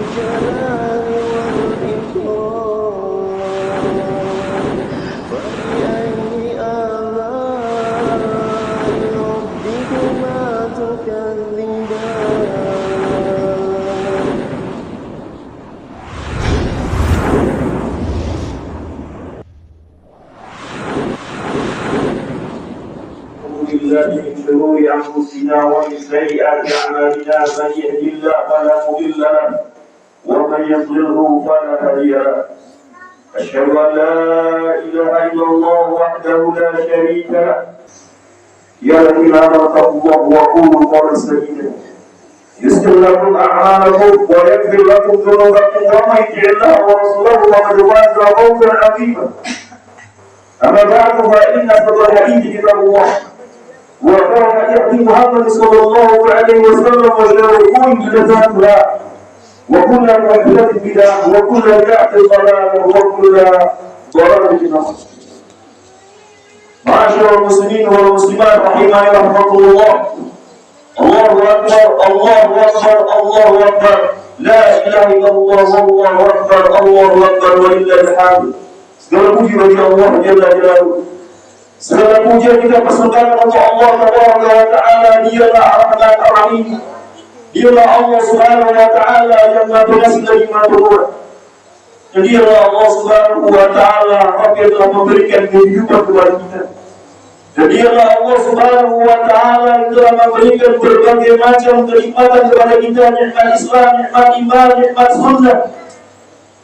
الجلال والإكرام فبأي آلاء ربكما تكذبان بالله من شرور أنفسنا ومن سيئات أعمالنا من يهد الله فلا مضل له ومن يضلله فلا هادي له أشهد أن لا إله إلا الله وحده لا شريك له يا الذين آمنوا اتقوا الله وقولوا قولا سديدا يصلح لكم أعمالكم ويغفر لكم ذنوبكم ومن يطع الله ورسوله فقد فاز فوزا عظيما أما بعد فإن أصدق الحديث كتاب الله وخير هدي محمد صلى الله عليه وسلم وشر الأمور محدثاتها وكل محدثة بدعة وكل بدعة ضلالة وكل ضلالة في النار. معاشر المسلمين والمسلمات رحمني رحمكم الله. الله أكبر الله أكبر الله أكبر لا إله إلا الله والله أكبر الله أكبر ولله الحمد. Segala puji bagi Allah Jalla Jalaluhu. Segala puji kita persembahkan untuk Allah Tabaraka wa Ta'ala. Dialah Ar-Rahman Ar-Rahim. Dialah Allah Subhanahu wa Ta'ala yang Maha Pengasih lagi Maha Penurut. Dan dialah Allah Subhanahu wa Ta'ala Rabb yang telah memberikan kehidupan kepada kita. Dan dialah Allah Subhanahu wa Ta'ala yang telah memberikan berbagai macam kenikmatan kepada kita. Nikmat Islam, nikmat iman, nikmat sunnah,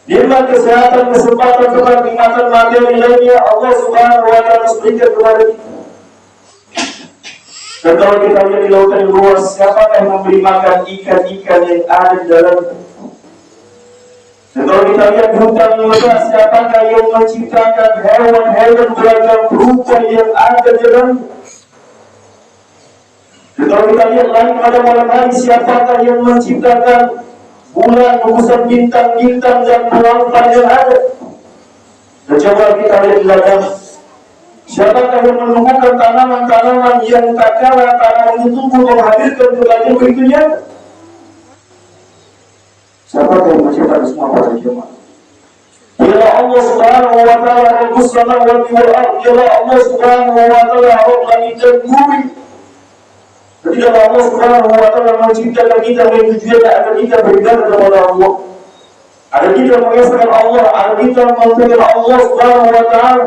nikmat kesehatan, kesempatan, kenikmatan materi lainnya Allah Subhanahu wa Ta'ala berikan kepada kita. Dan kalau kita lihat di lautan yang luas, siapakah yang memberi makan ikan-ikan yang ada di dalamnya? Dan kalau kita lihat di hutan yang luas, siapakah yang menciptakan hewan-hewan beragam rupa yang ada di dalamnya? Dan kalau kita lihat langit pada malam hari, siapakah yang menciptakan bulan, gugusan bintang-bintang dan pelan-pelan yang ada? Dan coba kita lihat di ladang, siapakah yang menemukan tanaman-tanaman yang tak kala tanaman itu tumbuh menghadirkan berbagai berikutnya? Siapakah yang menciptakan semua pada jemaah? Dialah Allah Subhanahu wa Ta'ala Rabbus samawati wal ardh. Dialah Allah Subhanahu wa Ta'ala Rabb langit dan bumi. Jadi kalau Allah Subhanahu wa Ta'ala menciptakan kita dengan tujuannya agar kita beribadah kepada Allah, agar kita mengesahkan Allah, agar kita mengenal Allah Subhanahu wa Ta'ala.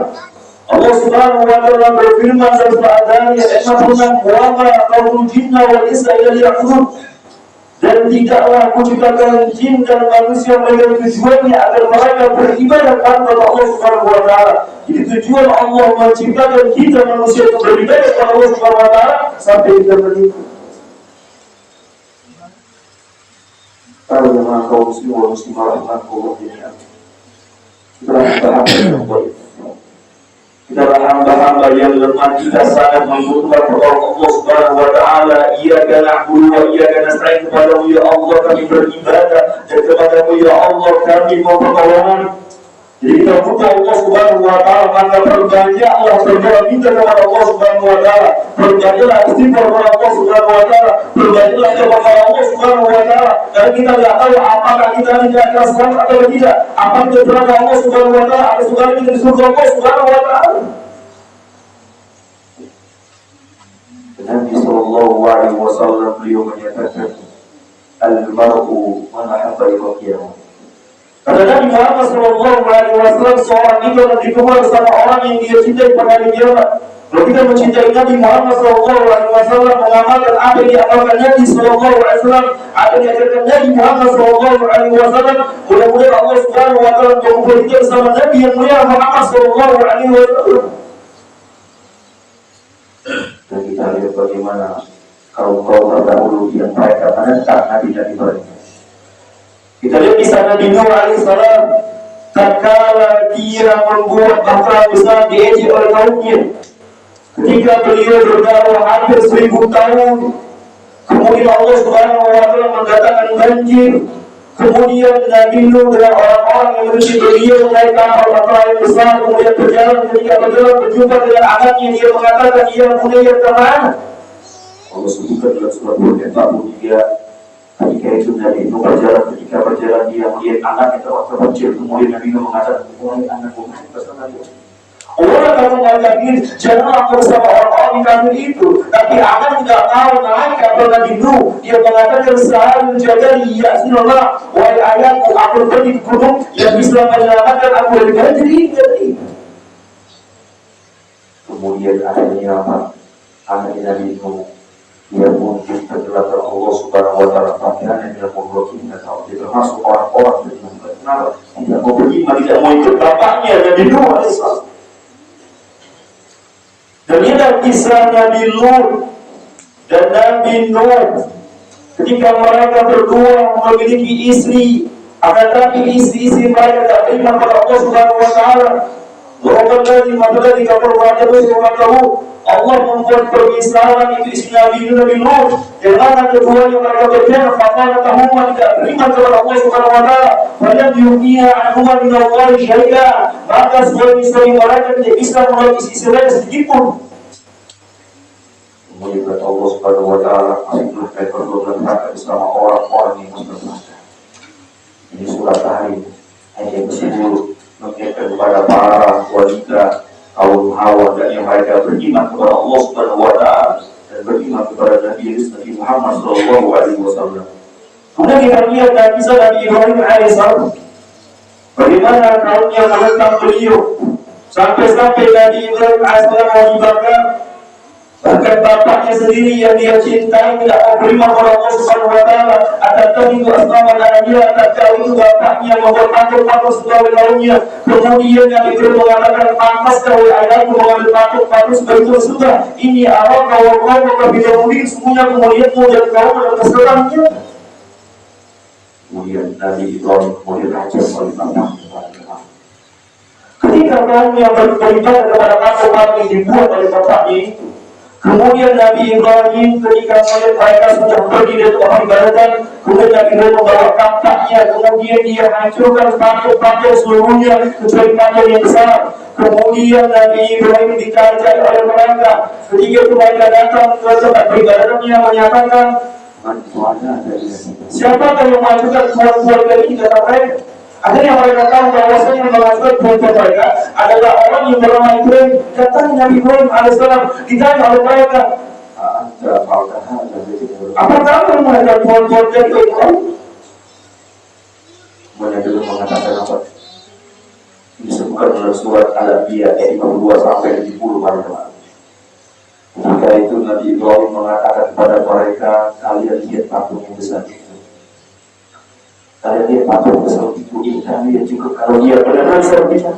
Allah Subhanahu wa Ta'ala berfirman dalam surah Al-Adiyah ayat 46, "Wa ma khalaqtul jinna wal insa illa liya'budun." Dan tidaklah aku ciptakan jin dan manusia dengan tujuannya agar mereka beribadah kepada Allah Subhanahu wa Ta'ala. Jadi tujuan Allah menciptakan kita manusia untuk beribadah kepada Allah Subhanahu wa Ta'ala sampai kita meninggal. Kalau jemaah kaum muslim wal muslimah rahimakumullah jami'an. Kita hamba-hamba yang lemah, kita sangat membutuhkan pertolongan Allah Subhanahu wa Ta'ala. Iyyaka na'budu wa iyyaka nasta'in. Kepadamu ya Allah kami beribadah, dan kepadamu ya Allah kami mohon pertolongan. Jadi kita butuh Allah Subhanahu wa Ta'ala, maka perbanyaklah berdoa minta kepada Allah Subhanahu wa Ta'ala. Perbanyaklah istighfar kepada Allah Subhanahu wa Ta'ala. Perbanyaklah kepada Allah Subhanahu wa Ta'ala. Karena kita tidak tahu apakah kita tidak akan selamat atau tidak. Apa itu berada Allah Subhanahu wa Ta'ala atau saudara kita di surga Allah Subhanahu wa Ta'ala. Nabi sallallahu alaihi wasallam beliau menyatakan, "Al-mar'u man ahabba liqa'iyah." Kata Nabi Muhammad sallallahu alaihi wasallam, seorang itu akan dikumpul bersama orang yang dia cintai pada hari kiamat. Kalau kita mencintai Nabi Muhammad sallallahu alaihi wasallam, mengamalkan apa yang diamalkan Nabi sallallahu alaihi wasallam, apa yang diajarkan Nabi Muhammad sallallahu alaihi wasallam, mudah-mudahan Allah Subhanahu wa Ta'ala mengumpul kita bersama Nabi yang mulia Muhammad sallallahu alaihi wasallam. Dan kita lihat bagaimana kaum-kaum terdahulu yang mereka menentang Nabi-Nabi mereka. Kita lihat kisah Nabi Nuh alaihissalam, tatkala dia membuat bahtera besar diejek oleh kaumnya. Ketika beliau berdakwah hampir 1000 tahun, kemudian Allah Subhanahu wa Ta'ala mendatangkan banjir. Kemudian Nabi Nuh dengan orang-orang yang mengikuti beliau naik kapal bahtera yang besar, kemudian berjalan. Ketika berjalan berjumpa dengan anaknya, dia mengatakan, "Ya bunayya kemana?" Allah sebutkan dalam surah Al-Baqarah 43, Ketika itu Nabi Nuh ketika berjalan dia melihat anaknya terkecil, kemudian Nabi Nuh mengatakan, wahai anakku, bersama dia. Orang kamu mengatakan, jangan aku bersama orang-orang kafir itu. Tapi anak tidak mau naik kapal Nabi Nuh. Dia mengatakan, selalu menjaga ya Rasulullah, wahai ayahku, aku pergi ke gunung yang bisa menyelamatkan aku dari banjir ini. Kemudian akhirnya apa? Anak Nabi Nuh dia mungkin tergelar Allah Subhanahu wa taala pakaian yang mengurus atau dia termasuk orang-orang yang kenal tidak mau beriman, tidak mau ikut bapaknya Nabi Nuh alaihissalam. Dan ini kisah Nabi Lut dan Nabi Nuh ketika mereka berdua memiliki istri, akan tetapi istri-istri mereka tak beriman kepada Allah Subhanahu wa taala. Alladzi kafara wa jahadu Allah membuat permisalan itu isi Nabi Lut dengan keduanya mereka berkata fakana tahuma tidak beriman kepada Allah Subhanahu wa taala falam yuqiya anhuma min Allah syai'a, maka suami-suami mereka tidak bisa menolak istri mereka sedikit pun. Kemudian Allah Subhanahu wa taala masih mereka berdua berkata bersama orang-orang yang berdosa. Ini surat Tahrim ayat yang ke-10 mengingatkan kepada para wanita kaum Hawa dan yang mereka beriman kepada Allah Subhanahu wa taala dan beriman kepada Nabi Muhammad sallallahu alaihi wasallam. Kemudian kita lihat dari kisah Nabi Ibrahim alaihissalam, bagaimana kaumnya menentang beliau sampai-sampai Nabi Ibrahim alaihissalam mau dibakar. Bahkan bapaknya sendiri yang dia cintai tidak mau beriman kepada Allah Subhanahu wa taala. Atakan itu asnaman dia, atakan itu bapaknya membuat patung-patung sebagai kaumnya. Kemudian Nabi Ibrahim mengatakan, pantas kau ayahku mengambil patung-patung sebagai itu sudah. Ini awal kau berbeda mungkin semuanya kemudianmu dan kau dalam kesalahannya. Kemudian Nabi Ibrahim kemudian hajar oleh bapaknya. Ketika kaum yang beribadah kepada patung-patung yang dibuat oleh bapaknya itu, kemudian Nabi Ibrahim ketika melihat mereka sudah pergi dari tempat ibadah, kemudian Nabi Ibrahim membawa kampaknya, kemudian dia hancurkan patung-patung seluruhnya kecuali patung yang besar. Kemudian Nabi Ibrahim dicari-cari oleh mereka. Ketika itu mereka datang ke tempat beribadahnya menyatakan, siapa yang mengajukan keluarga ini kata mereka? Akhirnya mereka tahu bahwasanya yang mengajukan keluarga mereka adalah orang yang bernama Ibrahim. Datang Nabi Ibrahim alaihissalam ditanya oleh mereka, apa kamu mengajukan keluarga itu? Kemudian itu mengatakan apa? Disebutkan dalam surat Al-Anbiya ayat 52 sampai 70 pada teman. Ketika itu Nabi Ibrahim mengatakan kepada mereka, kalian lihat patung yang besar itu. Kalian lihat patung besar itu, ini kalian juga kalau dia benar-benar seperti itu.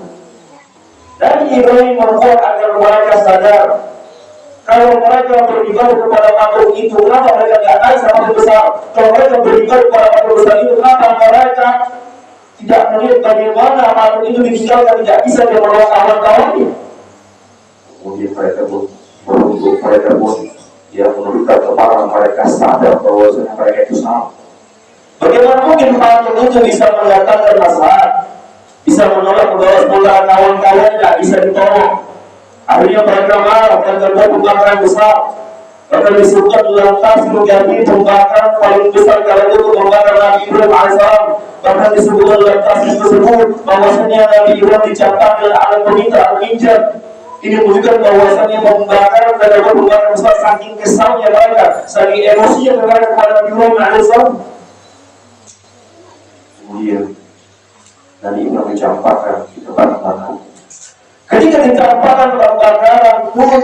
Nabi Ibrahim membuat agar mereka sadar kalau mereka beribadah kepada patung itu, kenapa mereka tidak naik sama patung besar? Kalau mereka beribadah kepada patung besar itu, kenapa mereka tidak melihat bagaimana patung itu ditinggalkan tidak bisa dia menolong kawan-kawannya? Kemudian mereka pun yang menurutkan kepala mereka sadar bahwa mereka itu salah. Bagaimana mungkin patung itu bisa mendatangkan masalah, bisa menolak membawa sementara kawan-kawan tidak bisa ditolong? Akhirnya mereka marah dan terbuat pembakaran besar. Bahkan disebutkan dalam tafsir Ghazali pembakaran paling besar kala itu membakar Nabi Ibrahim alaihissalam. Bahkan disebutkan dalam tafsir tersebut bahwasanya Nabi Ibrahim dicatat dengan alat peminta al-minjar. Ini menunjukkan bahwasanya pembakaran dan pembakaran besar saking kesalnya mereka, saking emosinya mereka kepada Nabi Ibrahim alaihissalam. Kemudian Nabi Ibrahim dicampakkan di tempat pembakaran. Ketika dicampakkan pembakaran,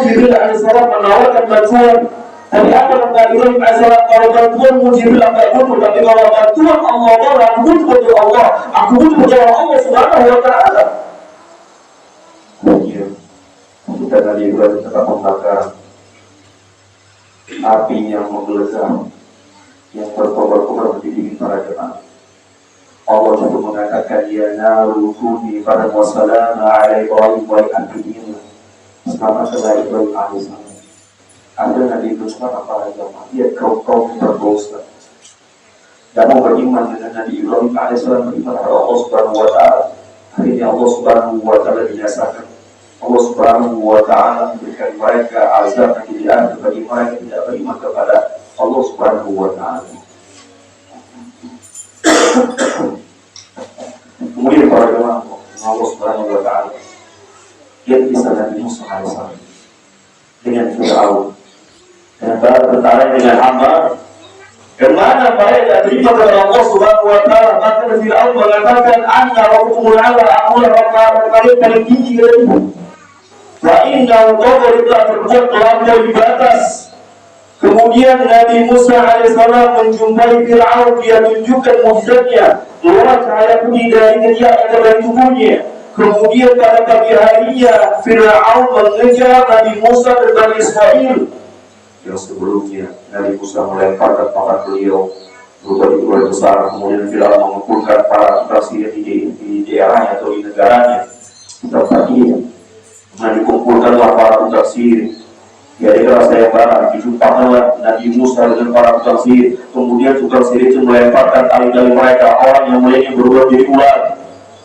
Jibril alaihissalam menawarkan bantuan. Tapi apa kata Nabi Ibrahim alaihissalam? Kalau bantuan Jibril tidak butuh, tapi kalau bantuan Allah, aku butuh bantuan Allah, aku butuh bantuan Allah Subhanahu wa taala. Kemudian kita Nabi Ibrahim tempat pembakaran, api yang menggelegar, yang berkobar-kobar menjadi dingin para jemaah. Allah juga mengatakan ya naru kuni pada wassalam ala Ibrahim wa al-anbiyin. Selamat kepada Ibrahim alaihissalam. Ada Nabi Ibrahim para jemaah, dia kaum berdosa. Dan mau beriman dengan Nabi Ibrahim alaihissalam, beriman kepada Allah Subhanahu wa taala. Akhirnya Allah Subhanahu wa taala binasakan. Allah Subhanahu wa taala memberikan mereka azab yang tidak bagi mereka tidak beriman kepada Allah Subhanahu wa taala. alaihissalam dengan Fir'aun, dengan bertentara dengan Haman. Kemana mereka terima kepada Allah Subhanahu wa Ta'ala? Maka Fir'aun mengatakan, "Anta rabbukumul a'la, aku lah Rabb kalian paling tinggi kalian." Wa inna Allah telah berbuat melampaui batas. Kemudian Nabi Musa alaihissalam menjumpai Fir'aun, dia tunjukkan mukjizatnya, keluar cahaya putih dari ketiak yang dari tubuhnya. Kemudian pada pagi harinya Fir'aun mengejar Nabi Musa dan Bani Israel. Yang sebelumnya Nabi Musa melemparkan pangkat beliau berupa di ular besar. Kemudian Fir'aun mengumpulkan para prajurit di daerahnya atau di negaranya. Tempat dia, nah dikumpulkanlah para tukang sihir. Ya, itulah saya barang dijumpakanlah Nabi Musa dengan para tukang sihir. Kemudian tukang sihir itu melemparkan tali-tali mereka, orang yang mulainya berubah jadi ular.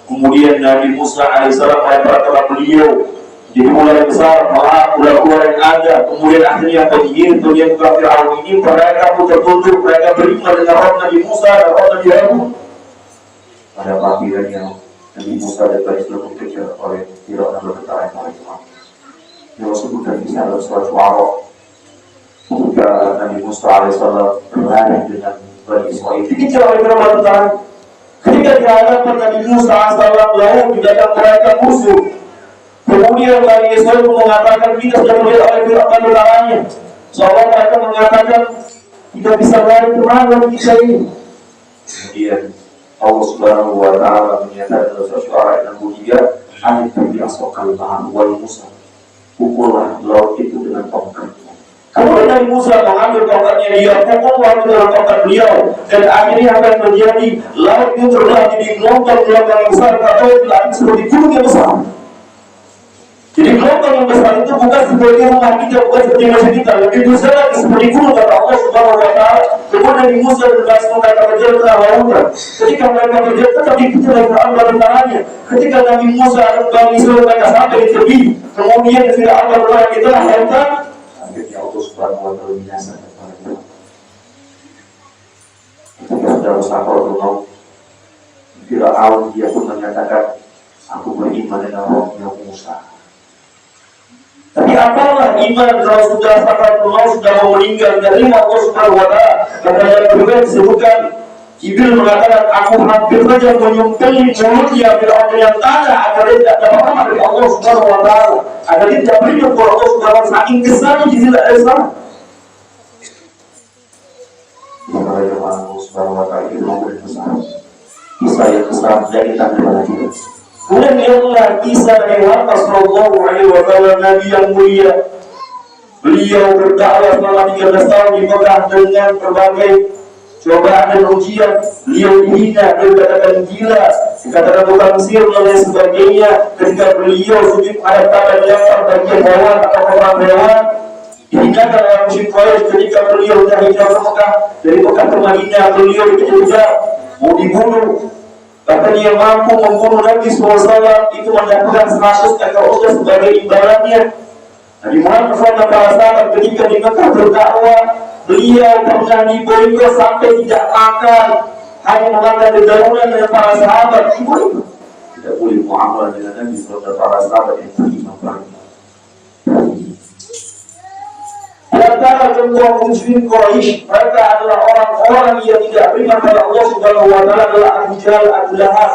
Kemudian Nabi Musa alaihissalam melemparkan beliau jadi ular yang besar, malah ular-ular yang ada. Kemudian akhirnya penyihir, kemudian tukang Fir'aun ini mereka pun tertunduk, mereka beriman dengan roh Nabi Musa dan roh Nabi Harun. Pada pagi yang Nabi Musa dan Bani Israel dikejar oleh Fir'aun dan berkata yang paling yang sebutkan di dalam surat Syu'ara, ketika Nabi Musa alaihissalam berlari dengan Bani Israel dikejar oleh berbagai. Ketika di hadapan Nabi Musa alaihissalam lalu di belakang mereka musuh. Kemudian Bani Israel mengatakan kita sudah melihat oleh Fir'aun berlaranya. Seolah mereka mengatakan kita bisa lari kemana kita ini. Kemudian Allah Subhanahu wa Ta'ala menyatakan dalam surat Syu'ara ayat 63, "Alif bi'asokal bahan wal Musa." Pukullah laut itu dengan tongkatnya. Kemudian Nabi Musa mengambil tongkatnya, dia pukullah dengan tongkat beliau, dan akhirnya apa yang terjadi? Laut itu terbelah jadi gelombang-gelombang yang besar, atau seperti gunung yang besar. Jadi gelombang yang besar itu bukan seperti rumah kita, bukan seperti masjid kita, lebih besar lagi seperti gunung kata Allah Subhanahu wa Ta'ala. Kemudian Nabi Musa berbalas mereka berjalan ke arah lautan. Ketika mereka berjalan, tetapi kita Fir'aun bertentangannya. Ketika Nabi Musa dan Bani Israel mereka sampai di tepi, kemudian Fir'aun berlari di tengah lautan. Akhirnya Allah Subhanahu wa Ta'ala binasakan mereka. Ketika sudah bersama mau Fir'aun, dia pun menyatakan, "Aku beriman dengan rohnya Musa." Tapi apalah iman kalau sudah sakaratul maut, sudah mau meninggal dari Allah Subhanahu wa Ta'ala. Kata juga disebutkan Jibril mengatakan, "Aku hampir saja menyumpeli mulutnya Fir'aun yang tanah agar dia tidak dapat rahmat dari Allah Subhanahu wa Ta'ala, agar dia tidak beriman kepada Allah Subhanahu wa Ta'ala, saking kesannya Jibril alaihissalam." Maka Allah Subhanahu wa Ta'ala itu memberi pesan kisah yang besar dari tangan lagi. Kemudian lihatlah kisah dari Muhammad sallallahu alaihi wasallam, Nabi yang mulia. Beliau berdakwah selama 13 tahun di Mekah dengan berbagai cobaan dan ujian. Beliau dihina, dikatakan gila, dikatakan tukang sihir dan lain sebagainya. Ketika beliau sujud menghadap Ka'bah, dilempar bagian hewan atau kepala hewan, dihinakan oleh musyrik Quraisy. Ketika beliau sudah hijrah ke Mekah, dari Mekah ke Madinah, beliau dikejar-kejar, mau dibunuh. Bahkan dia mampu membunuh Nabi SAW, itu mendapatkan 100 ekor unta sebagai imbalannya. Nabi Muhammad SAW ketika di Mekah berdakwah, beliau pernah diboikot sampai tidak makan, hanya memakan dedaunan dengan para sahabat. Diboikot, tidak boleh muamalah dengan Nabi SAW para sahabat yang beriman banyak. Di antara kelompok musyrikin Quraisy, mereka adalah orang-orang yang tidak beriman kepada Allah Subhanahu wa Ta'ala, adalah Abu Jahal, Abu Lahab.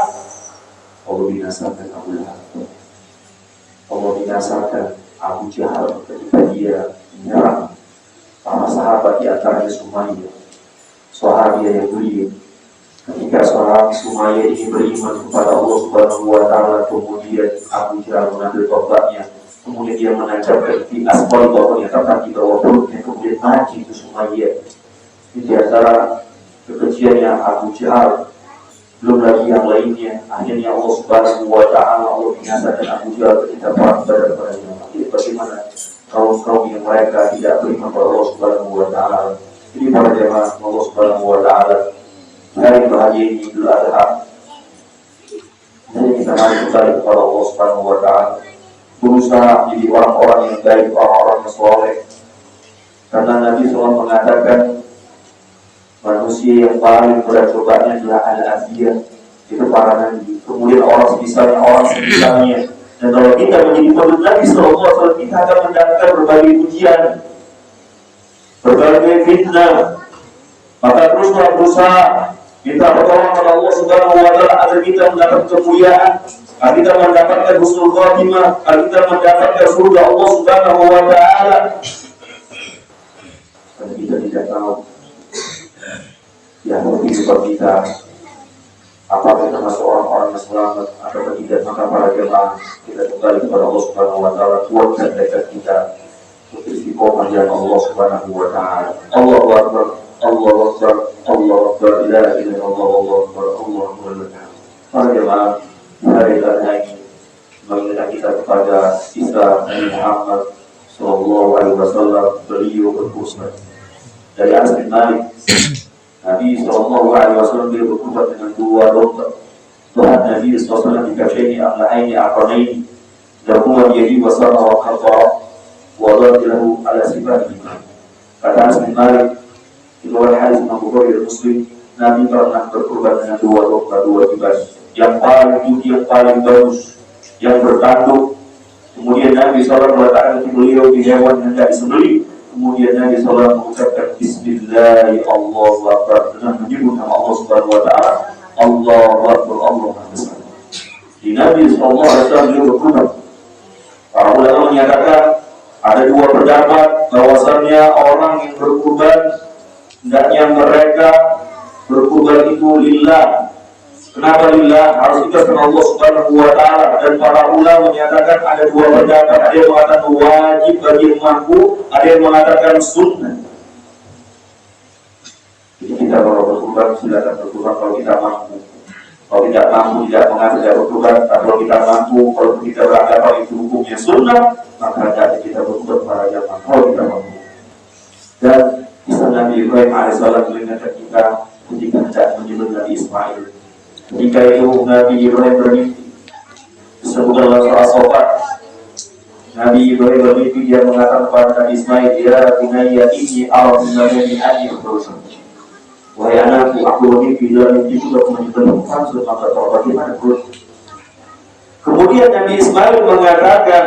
Allah binasakan Abu Lahab. Allah binasakan Abu Jahal ketika dia menyerang para sahabat, di antaranya Sumayyah, sahabiah yang mulia. Ketika seorang Sumayyah ini beriman kepada Allah Subhanahu wa Ta'ala, kemudian Abu Jahal mengambil tombaknya, kemudian dia menancapkan di aspal bawahnya, tepat di bawah perutnya, kemudian mati itu Sumayyah. Di antara kekejiannya Abu Jahal, belum lagi yang lainnya. Akhirnya Allah Subhanahu wa Ta'ala, Allah binasakan Abu Jahal ketika perang Badar pada zaman. Jadi bagaimana kaum-kaum yang mereka tidak beriman kepada Allah Subhanahu wa Ta'ala. Jadi pada zaman Allah Subhanahu wa Ta'ala, hari bahagia ini Idul Adha, jadi kita mari kembali kepada Allah Subhanahu wa Ta'ala, berusaha menjadi orang-orang yang baik, orang-orang yang soleh. Karena Nabi SAW mengatakan manusia yang paling berat cobaannya adalah al-afiyah, itu para nabi. Kemudian orang semisalnya Dan kalau kita menjadi pengikut Nabi Sallallahu Alaihi Wasallam, kita akan mendapatkan berbagai ujian, berbagai fitnah. Maka teruslah berusaha minta pertolongan kepada Allah Subhanahu Wa Taala agar kita mendapat kemuliaan, agar kita mendapatkan husnul khatimah, agar kita mendapatkan surga Allah Subhanahu Wa Taala. Dan kita tidak tahu yang kehidupan kita, apakah kita masuk orang-orang yang selamat atau tidak. Maka para jemaah kita kembali kepada Allah Subhanahu Wa Taala, kuatkan tekad kita untuk istiqomah jalan Allah Subhanahu Wa Taala. Allahu Akbar, Allahu Akbar, Allahu Akbar, la ilaha illallah, Allahu Akbar, Allahu Akbar. Para jemaah, hari ini mengingat kita kepada kisah Nabi Muhammad Sallallahu Alaihi Wasallam. Beliau berkhusnul dari Anas bin Malik. Nabi Sallallahu Alaihi Wasallam beliau berkhutbah dengan dua domba. Tuhan Nabi Sallallahu Alaihi Wasallam dikasihani amlaini aqranaini lahuma biyadi wa sarra wa qadara wa dharjahu ala sifatihi. Kata Anas bin Malik, riwayat hadis Imam Bukhari dan Muslim, Nabi pernah berkurban dengan dua domba, dua kibas yang paling tinggi, yang paling bagus, yang bertanduk. Kemudian Nabi SAW meletakkan di beliau di hewan yang tidak disembelih. Kemudian Nabi SAW mengucapkan Bismillah, Allahu Akbar, dengan menyebut nama Allah Subhanahu Wa Taala. Allahu Akbar, Allahu Akbar. Di Nabi SAW beliau berkurban. Para ulama menyatakan ada dua pendapat bahwasannya orang yang berkurban hendaknya mereka berkurban itu lillah. Kenapa lillah? Harus ikhlas karena Allah Subhanahu Wa Taala. Dan para ulama menyatakan ada dua pendapat. Ada yang mengatakan wajib bagi yang mampu, ada yang mengatakan sunnah. Jadi kita kalau berkurban silakan berkurban kalau kita mampu. Kalau tidak mampu tidak mengatur tidak berkurban. Kalau kita mampu, kalau kita beranggapan itu hukumnya sunnah, maka hendaknya kita berkurban para jamaah kalau kita mampu. Dan kisah Nabi Ibrahim alaihissalam mengingatkan kita ketika hendak menyebut Nabi Ismail. Ketika itu Nabi Ibrahim bermimpi, disebut dalam surah Sofat. Nabi Ibrahim bermimpi, dia mengatakan kepada Nabi Ismail, ya bunayya inni ara fil manami anni ukhruju. Wahai anakku, aku bermimpi dalam mimpi itu aku menyebutkan surat Al-Baqarah, bagaimana terus? Kemudian Nabi Ismail mengatakan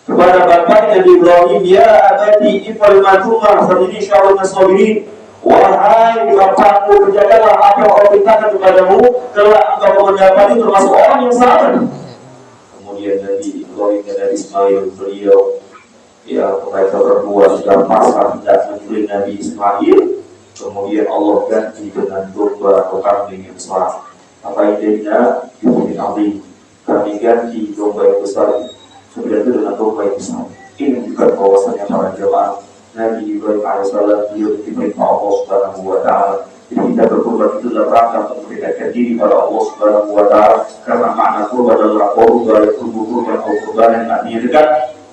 kepada bapaknya Nabi Ibrahim, ya abadi ifal ma tumar fadini sya'ul nasabirin. Wahai bapakku, berjagalah apa yang Allah perintahkan kepadamu, kelak engkau mendapati termasuk orang yang sabar. Kemudian Nabi Ibrahim dan Nabi Ismail beliau, ya mereka berdua sudah pasrah tidak menyuruh Nabi Ismail. Kemudian Allah ganti dengan domba atau kambing yang besar. Apa idenya? Yuhin Azim. Kami ganti domba yang besar sebenarnya dengan domba yang besar. Ini bukan bahwasannya para jemaah Nabi Ibrahim alaihissalam beliau diperintah Allah Subhanahu Wa Taala. Jadi kita berkorban itu dalam rangka untuk mendekatkan diri pada Allah Subhanahu Wa Taala. Karena makna korban adalah korban atau korban yang artinya dekat.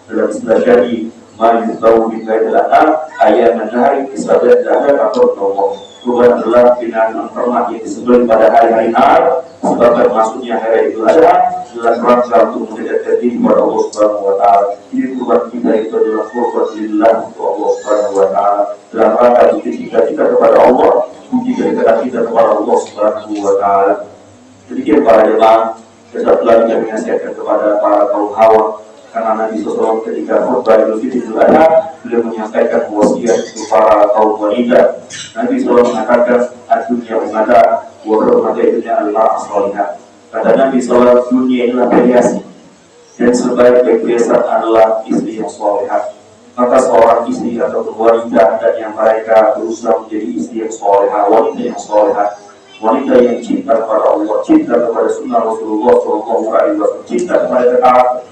Dalam istilah syar'i, ma'yus tahu bin baidil anam ayat menahari isabat dahar atau Allah. Korban adalah binatang ternak yang disembelih pada hari-hari Natal, sebab maksudnya hari Idul Adha adalah rangka untuk mendekatkan diri kepada Allah Subhanahu Wa Taala. Jadi korban kita itu adalah korban lillah untuk Allah Subhanahu Wa Taala. Dalam rangka kita kepada Allah, kita kepada Allah Subhanahu Wa Taala. Demikian para jemaah, kita telah mengingatkan kepada para kaum hawa. Karena Nabi SAW ketika khutbah Idul Fitri Idul Adha, beliau menyampaikan wasiat untuk para kaum wanita. Nabi SAW mengatakan, "Ad-dunya umada, wa hurmati dunya al-mar'ah." Kata Nabi SAW, dunia inilah perhiasan, dan sebaik-baik perhiasan adalah istri yang salihah. Maka seorang istri atau wanita dan yang mereka berusaha menjadi istri yang salihah, wanita yang salihah, wanita yang cinta kepada Allah, cinta kepada sunnah Rasulullah SAW, cinta kepada ketaatan.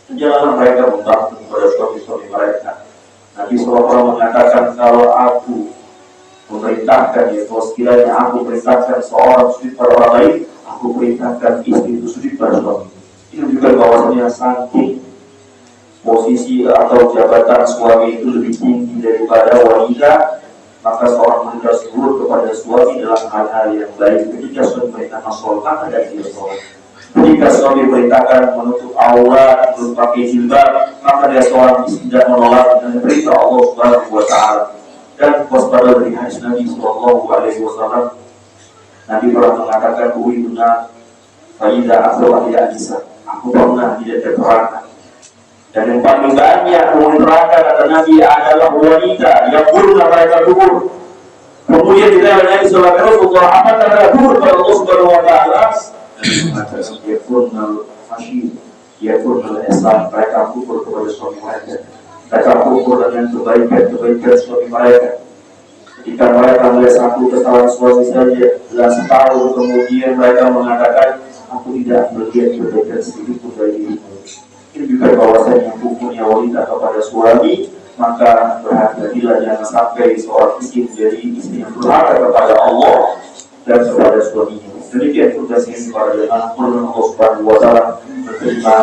Janganlah mereka membantu kepada suami-suami mereka. Nabi SAW mengatakan, kalau aku memerintahkan, ya kalau sekiranya aku perintahkan seorang sujud pada orang lain, aku perintahkan istri itu sujud pada suami. Ini juga bahwasanya saking posisi atau jabatan suami itu lebih tinggi daripada wanita, maka seorang wanita surut kepada suami dalam hal-hal yang baik. Ketika suami perintahkan sholat, maka dari dia sholat. Ketika suami perintahkan menutup aurat, berpakai jilbab, maka dia seorang istri tidak menolak dengan perintah Allah Subhanahu Wa Taala. Dan waspada dari hadis Nabi Sallallahu Alaihi Wasallam, Nabi pernah mengatakan, "Uiduna, faidah atau ahli Anisa." Aku aku pernah di neraka. Dan yang paling banyak penghuni neraka kata Nabi adalah wanita yang pernah mereka kubur. Kemudian kita Nabi Sallallahu Alaihi Wasallam apa kata kubur pada Allah Subhanahu Wa Taala? Maka dia pun masih dia pun Islam mereka kubur kepada suami mereka. Mereka kubur dengan kebaikan suami mereka. Jika mereka melihat satu kesalahan suami saja, belas tahun kemudian mereka mengatakan, aku tidak melihat kebaikan sedikit pun dari dirimu. Ini juga bahwasanya hukumnya wanita kepada suami, maka berhati-hatilah jangan sampai seorang istri menjadi istri yang durhaka kepada Allah dan kepada suaminya. Demikian tugas ini para jemaah Allah Subhanahu wa Ta'ala menerima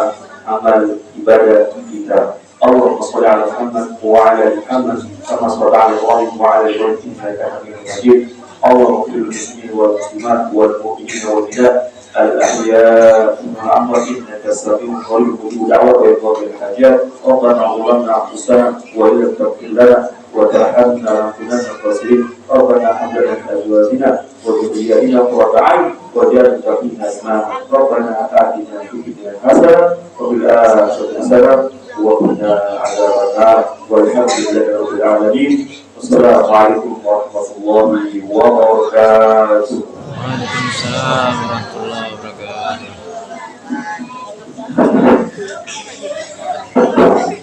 amal ibadah kita. اللهم صل على محمد وعلى ال محمد كما صليت على ابراهيم وعلى ال ابراهيم انك حميد مجيد. اللهم اغفر للمسلمين والمسلمات والمؤمنين والمؤمنات الاحياء منهم والاموات انك سميع قريب مجيب دعوات ويقضي الحاجات. ربنا ظلمنا انفسنا وان لم تغفر لنا وترحمنا لنكونن من الخاسرين. ربنا هب لنا من ازواجنا وذرياتنا قرة اعين واجعلنا للمتقين اماما. ربنا اتنا في الدنيا حسنه وفي الاخره حسنه وقنا عذاب النار والحمد لله رب العالمين. والسلام عليكم ورحمة الله وبركاته. Waalaikumsalam warahmatullahi wabarakatuh.